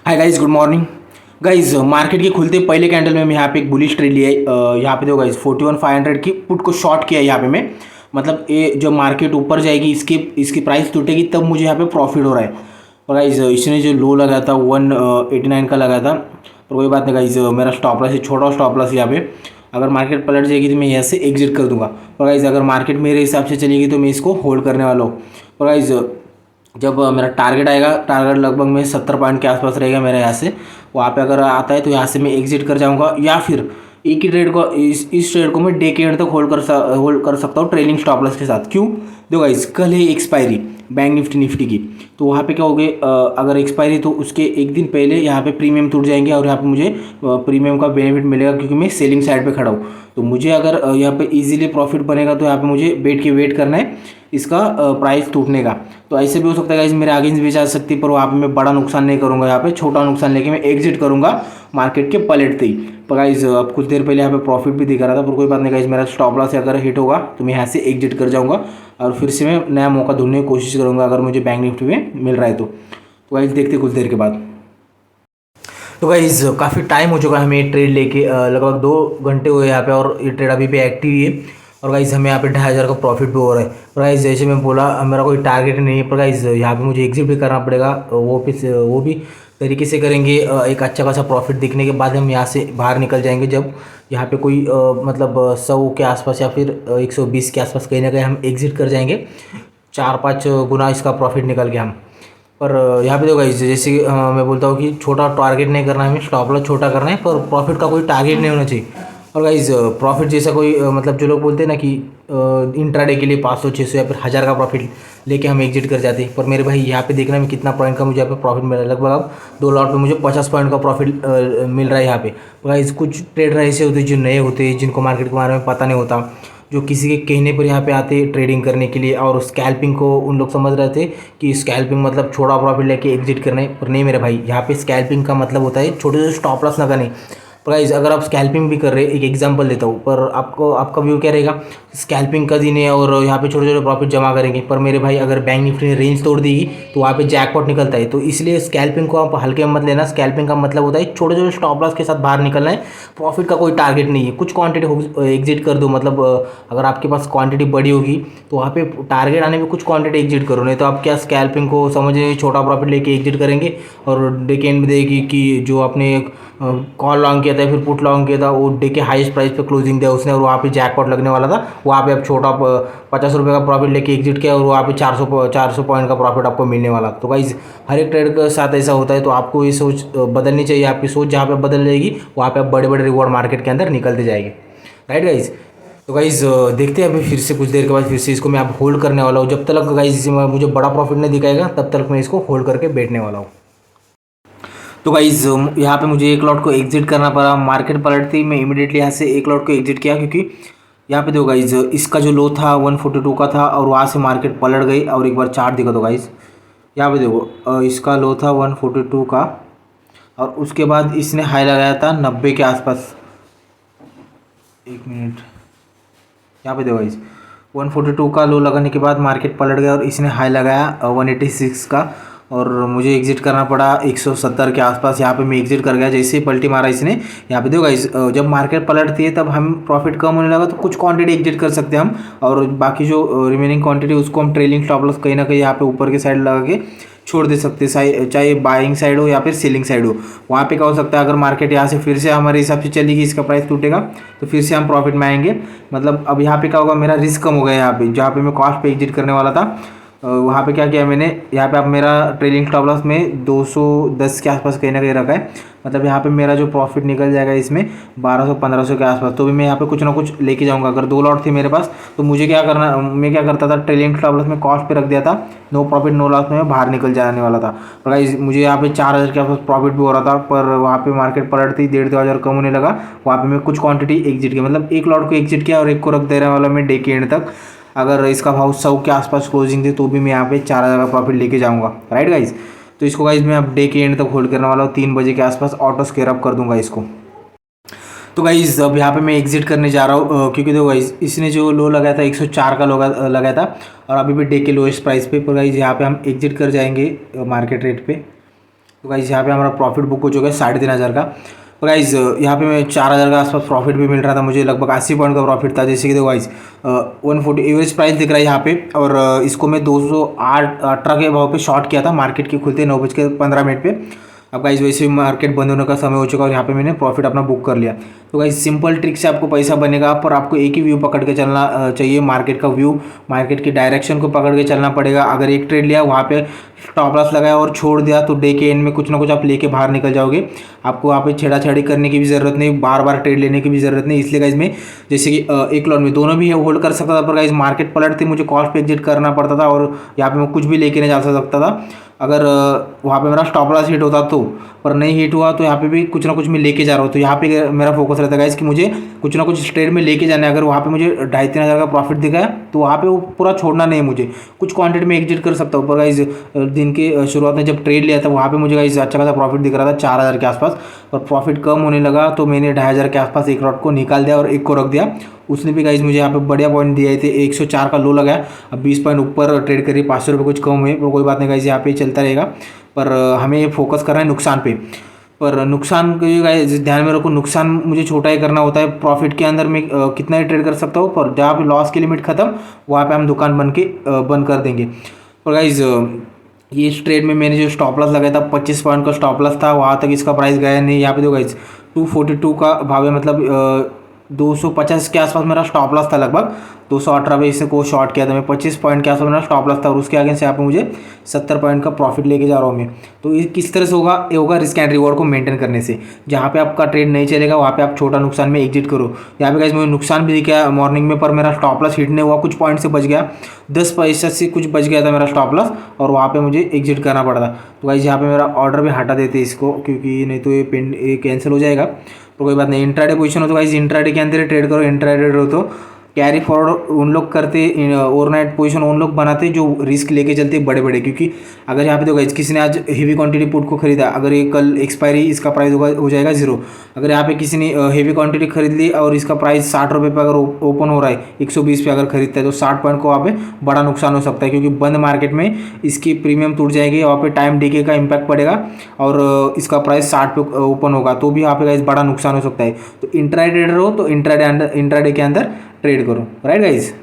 Hi guys, good morning guys. Market के खुलते पहले कैंडल में यहाँ पे एक बुलिश ट्रेड लिया है। यहाँ पे देखो गाइस 41,500 की पुट को शॉर्ट किया है यहाँ पे मैं। मतलब ये जब मार्केट ऊपर जाएगी इसकी इसकी प्राइस टूटेगी तब मुझे यहाँ पे प्रॉफिट हो रहा है। और गाइस इसने जो लो लगाया था 189 का लगाया था, पर कोई बात नहीं गाइस, मेरा स्टॉप लॉस है, छोटा स्टॉप लॉस यहाँ पे। अगर मार्केट पलट जाएगी तो मैं यहाँ से एग्जिट कर दूंगा। और गाइस अगर मार्केट मेरे हिसाब से चलेगी तो मैं इसको होल्ड करने वाला हूँ। और गाइस जब मेरा टारगेट आएगा, टारगेट लगभग में 70 पॉइंट के आसपास रहेगा मेरे यहाँ से। वहाँ पे अगर आता है तो यहाँ से मैं एग्जिट कर जाऊँगा, या फिर एक ही ट्रेड को इस ट्रेड को मैं डे के एंड तक होल्ड कर सकता हूँ ट्रेलिंग स्टॉप लॉस के साथ। क्यों? देखो गाइस, कल है एक्सपायरी बैंक निफ्टी की, तो वहाँ पे क्या हो गए, अगर एक्सपायरी तो उसके एक दिन पहले यहाँ पे प्रीमियम टूट जाएंगे और यहाँ पे मुझे प्रीमियम का बेनिफिट मिलेगा क्योंकि मैं सेलिंग साइड पे खड़ा हूँ। तो मुझे अगर यहाँ पे इजीली प्रॉफिट बनेगा तो यहाँ पे मुझे बैठ के वेट करना है इसका प्राइस टूटने का। तो ऐसे भी हो सकता है गाइस मेरे आगे भी जा सकती है, पर वहाँ पे मैं बड़ा नुकसान नहीं करूँगा, यहाँ पे छोटा नुकसान लेके मैं एग्जिट करूँगा मार्केट के पलटते ही। पर गाइस अब कुछ देर पहले यहाँ पे प्रॉफिट भी दिखा रहा था, पर कोई बात नहीं गाइस, मेरा स्टॉप लॉस अगर हिट होगा तो मैं यहाँ से एग्जिट कर जाऊँगा और फिर से मैं नया मौका ढूंढने की कोशिश करूँगा अगर मुझे बैंक निफ्टी में मिल रहा है तो। गाइस देखते कुछ देर के बाद। तो गाइस काफ़ी टाइम हो चुका है हमें ये ट्रेड लेके, लगभग 2 घंटे हुए यहाँ पे, और ये ट्रेड अभी भी एक्टिव ही है। और गाइस हमें यहाँ पे 2,500 का प्रॉफिट भी हो रहा है। पर गाइस जैसे मैं बोला मेरा कोई टारगेट नहीं है, पर गाइस यहाँ पे मुझे एग्जिट भी करना पड़ेगा। वो भी तरीके से करेंगे। एक अच्छा खासा प्रॉफिट दिखने के बाद हम यहाँ से बाहर निकल जाएंगे जब यहाँ पे कोई मतलब 100 के आसपास या फिर 120 के आसपास कहीं ना कहीं हम एग्जिट कर जाएंगे, 4-5 गुना इसका प्रॉफिट निकल के हम। पर यहाँ पे देखो गाइस, जैसे मैं बोलता हूँ कि छोटा टारगेट नहीं करना है, हमें स्टॉप लॉस छोटा करना है, पर प्रॉफिट का कोई टारगेट नहीं होना चाहिए। और गाइस प्रॉफिट जैसा कोई मतलब जो लोग बोलते हैं ना कि इंट्राडे के लिए 500-600 या फिर 1,000 का प्रॉफिट लेके हम एग्जिट कर जाते हैं, पर मेरे भाई यहाँ पे देखना में कितना पॉइंट का मुझे यहाँ पे प्रॉफिट मिल रहा है। लगभग अब 2 लॉट पे मुझे 50 पॉइंट का प्रॉफिट मिल रहा है यहाँ पे। गाइस कुछ ट्रेडर ऐसे होते हैं जो नए होते हैं, जिनको मार्केट के बारे में पता नहीं होता, जो किसी के कहने पर यहाँ पे आते ट्रेडिंग करने के लिए, और स्कैल्पिंग को उन लोग समझ रहे थे कि स्कैल्पिंग मतलब छोटा प्रॉफिट लेके एग्जिट करना है। पर नहीं मेरे भाई, यहाँ पे स्कैल्पिंग का मतलब होता है छोटे छोटे स्टॉप लॉस लगाने। पर गाइस अगर आप स्कैल्पिंग भी कर रहे हैं, एक एग्जांपल देता हूँ, पर आपका व्यू क्या रहेगा, स्कैल्पिंग का दिन है और यहाँ पे छोटे छोटे प्रॉफिट जमा करेंगे। पर मेरे भाई अगर बैंक निफ्टी ने रेंज तोड़ देगी तो वहाँ पे जैकपॉट निकलता है। तो इसलिए स्कैल्पिंग को आप हल्के में मत लेना। स्कैल्पिंग का मतलब होता है छोटे छोटे स्टॉप लॉस के साथ बाहर निकलना है, प्रॉफिट का कोई टारगेट नहीं है। कुछ क्वांटिटी एग्जिट कर दो, मतलब अगर आपके पास क्वांटिटी बड़ी होगी तो वहाँ पे टारगेट आने में कुछ क्वांटिटी एग्जिट करो, नहीं तो आप क्या स्कैल्पिंग को समझे छोटा प्रॉफिट लेके एग्जिट करेंगे और डे के एंड में देगी कि जो आपने कॉल लॉन्ग किया था फिर पुट लॉन्ग किया था, वो डे के हाईएस्ट प्राइस पे क्लोजिंग दिया उसने और वहाँ पे जैकपॉट लगने वाला था। वहाँ पे आप छोटा 50 रुपये का प्रॉफिट लेके एग्जिट किया और वहाँ पे 400 पॉइंट का प्रॉफिट आपको मिलने वाला। तो गाइस हर एक ट्रेड के साथ ऐसा होता है, तो आपको ये सोच बदलनी चाहिए। आपकी सोच जहाँ पे बदल जाएगी वहाँ पे आप बड़े बड़े रिवॉर्ड मार्केट के अंदर निकलते जाएंगे, राइट गाइस। तो गाइस देखते हैं अभी फिर से कुछ देर के बाद फिर से इसको मैं आप होल्ड करने वाला हूँ। जब तक गाइस मुझे बड़ा प्रॉफिट नहीं दिखाएगा तब तक मैं इसको होल्ड करके बैठने वाला हूँ। तो गाइज यहाँ पे मुझे एक लॉट को एग्जिट करना पड़ा। मार्केट पलटती ही मैं इमीडिएटली यहाँ से एक लॉट को एग्जिट किया, क्योंकि यहाँ पे देखो गाइज इसका जो लो था 142 का था और वहाँ से मार्केट पलट गई और एक बार चार्ट दिखा दो गाइज। यहाँ पे देखो इसका लो था 142 का और उसके बाद इसने हाई लगाया था 90 के आसपास। एक मिनट, यहाँ पे देखो गाइज 142 का लो लगाने के बाद मार्केट पलट गया और इसने हाई लगाया 186 का और मुझे एग्जिट करना पड़ा 170 के आसपास। यहाँ पे मैं एग्जिट कर गया जैसे ही पलटी मारा इसने। यहाँ पे देखो गाइस जब मार्केट पलटती है तब हम प्रॉफिट कम होने लगा तो कुछ क्वांटिटी एग्जिट कर सकते हैं हम, और बाकी जो रिमेनिंग क्वांटिटी उसको हम ट्रेलिंग स्टॉप लॉस कहीं ना कहीं यहाँ पे ऊपर के साइड लगा के छोड़ दे सकते हैं, चाहे बाइंग साइड हो या फिर सेलिंग साइड हो। वहाँ पे क्या हो सकता है, अगर मार्केट यहाँ से फिर से हमारे हिसाब से चलेगी, इसका प्राइस टूटेगा तो फिर से हम प्रॉफिट में आएंगे। मतलब अब यहाँ पे क्या होगा, मेरा रिस्क कम हो गया। यहाँ पे जहाँ पे मैं कॉस्ट पे एग्जिट करने वाला था वहाँ पे क्या किया मैंने, यहाँ पे अब मेरा ट्रेलिंग स्टॉप लॉस में 210 के आसपास कहीं ना कहीं रखा है। मतलब यहाँ पे मेरा जो प्रॉफिट निकल जाएगा इसमें 1200-1500 के आसपास। तो भी मैं यहाँ पे कुछ ना कुछ लेके जाऊँगा। अगर 2 लॉट थे मेरे पास तो मुझे क्या करना, मैं क्या करता था, ट्रेलिंग स्टॉप लॉस में कॉस्ट पे रख दिया था, नो प्रॉफिट नो लॉस में मैं बाहर निकल जाने वाला था। पर गाइस मुझे यहाँ पे 4000 के आसपास प्रॉफिट भी हो रहा था, पर वहाँ पे मार्केट पलटती 1,500 कम होने लगा। वहाँ पे मैं कुछ क्वांटिटी एग्जिट किया, मतलब एक लॉट को एग्जिट किया और एक को रख दे रहा वाला मैं डे के एंड तक। अगर इसका भाव 100 के आसपास क्लोजिंग थी तो भी मैं यहाँ पे 4,000 का प्रॉफिट लेके जाऊँगा, राइट गाइज। तो इसको गाइज मैं अब डे के एंड तक होल्ड करने वाला हूँ, 3 बजे के आसपास ऑटो स्केयर अप कर दूंगा इसको। तो गाइज अब यहाँ पे मैं एग्जिट करने जा रहा हूँ, क्योंकि देखो गाइज इसने जो लो लगाया था 104 का लगाया था और अभी भी डे के लोएस्ट प्राइस पे। पर गाइज यहाँ पे हम एग्जिट कर जाएंगे मार्केट रेट पे। तो गाइज यहाँ पे हमारा प्रॉफिट बुक हो चुका है 3,500 का। तो गाइज यहाँ पे मैं 4,000 का आसपास प्रॉफिट भी मिल रहा था मुझे, लगभग 80 पॉइंट का प्रॉफिट था। जैसे कि देखो गाइज 140 एवरेज प्राइस दिख रहा है यहाँ पे, और इसको मैं 218 के भाव पे शॉर्ट किया था मार्केट के खुलते 9:15 पे। अब गाइज वैसे भी मार्केट बंद होने का समय हो चुका और यहाँ पे मैंने प्रॉफिट अपना बुक कर लिया। तो गाइज सिंपल ट्रिक से आपको पैसा बनेगा, पर आपको एक ही व्यू पकड़ के चलना चाहिए, मार्केट का व्यू, मार्केट की डायरेक्शन को पकड़ के चलना पड़ेगा। अगर एक ट्रेड लिया वहाँ पे स्टॉप लॉस लगाया और छोड़ दिया तो डे के एंड में कुछ ना कुछ आप लेके बाहर निकल जाओगे। आपको वहाँ पे छेड़ाछाड़ी करने की भी ज़रूरत नहीं, बार बार ट्रेड लेने की भी ज़रूरत नहीं। इसलिए गाइज मैं जैसे कि एक लॉट में दोनों भी होल्ड कर सकता था, पर गाइज मार्केट पलटती मुझे कॉस्ट पे एग्जिट करना पड़ता था और यहाँ पे मैं कुछ भी लेके नहीं जा सकता था। अगर वहाँ पे मेरा स्टॉप लॉस हिट होता तो, पर नहीं हिट हुआ तो यहाँ पे भी कुछ ना कुछ मैं लेके जा रहा हूँ। तो यहाँ पे मेरा फोकस रहता है गाइस कि मुझे कुछ ना कुछ ट्रेड में लेके जाना है। अगर वहाँ पे मुझे 2,500-3,000 का प्रॉफिट दिखा है तो वहाँ पे वो पूरा छोड़ना नहीं है मुझे, कुछ क्वांटिटी में एग्जिट कर सकता हूँ। पर गाइस दिन के शुरुआत में जब ट्रेड लिया था वहाँ पे मुझे गाइस अच्छा खासा प्रॉफिट दिख रहा था 4,000 के आसपास, और प्रॉफिट कम होने लगा तो मैंने 2,500 के आसपास एक लॉट को निकाल दिया और एक को रख दिया। उसने भी गाइस मुझे यहाँ पे बढ़िया पॉइंट दिए थे, 104 का लो लगाया। अब 20 पॉइंट ऊपर ट्रेड करिए, 500 रुपये कुछ कम हुए, पर कोई बात नहीं गाइस, यहाँ पे चलता रहेगा। पर हमें ये फोकस करना है नुकसान पे। पर नुकसान को गाइस ध्यान में रखो, नुकसान मुझे छोटा ही करना होता है। प्रॉफिट के अंदर मैं कितना ही ट्रेड कर सकता हूँ, पर जहाँ पे लॉस की लिमिट खत्म वहाँ पे हम दुकान बंद कर देंगे। पर गाइस ये इस ट्रेड में मैंने जो स्टॉप लॉस लगाया था 25 पॉइंट का स्टॉप लॉस था, वहाँ तक इसका प्राइस गया नहीं। यहाँ पे देखो गाइस 242 का भाव है, मतलब 250 के आसपास मेरा स्टॉप लॉस था, लगभग 218 पे इसे को शॉर्ट किया था मैं। 25 पॉइंट के आसपास मेरा स्टॉप लॉस था और उसके आगे से यहाँ पे मुझे 70 पॉइंट का प्रॉफिट लेके जा रहा हूँ मैं। तो ये किस तरह से होगा? ये होगा रिस्क एंड रिवॉर्ड को मेंटेन करने से। जहाँ पे आपका ट्रेड नहीं चलेगा वहाँ पे आप छोटा नुकसान में एग्जिट करो। यहाँ पे गाइस मुझे नुकसान भी दिखा मॉर्निंग में, पर मेरा स्टॉप लॉस हिट नहीं हुआ, कुछ पॉइंट से बच गया, 10 पैसे से कुछ बच गया था मेरा स्टॉप लॉस, और वहाँ पे मुझे एग्जिट करना पड़ा था। तो गाइस यहाँ पे मेरा ऑर्डर भी हटा देते इसको, क्योंकि नहीं तो ये कैंसिल हो जाएगा। तो कोई बात नहीं, इंट्राडे पोजीशन हो तो गाइस इंट्राडे के अंदर ही ट्रेड करो। इंट्राडे हो तो कैरी फॉरवर्ड उन लोग करते, ओवरनाइट पोजीशन उन लोग बनाते जो रिस्क लेके चलते बड़े बड़े। क्योंकि अगर यहाँ पे देखो गाइस किसी ने आज हेवी क्वांटिटी पुट को खरीदा, अगर ये कल एक्सपायरी इसका प्राइस हो जाएगा 0। अगर यहाँ पे किसी ने हेवी क्वांटिटी खरीद ली और इसका प्राइस 60 रुपये पे अगर ओपन हो रहा है, 120 पे अगर खरीदता है तो 60 पॉइंट को वहाँ पे बड़ा नुकसान हो सकता है। क्योंकि बंद मार्केट में इसकी प्रीमियम टूट जाएगी, वहाँ पे टाइम डीके का इम्पैक्ट पड़ेगा और इसका प्राइस 60 पे ओपन होगा, तो भी यहाँ पे गाइस बड़ा नुकसान हो सकता है। तो इंट्राडे ट्रेडर हो तो इंट्राडे के अंदर ट्रेड करो, राइट गाइज।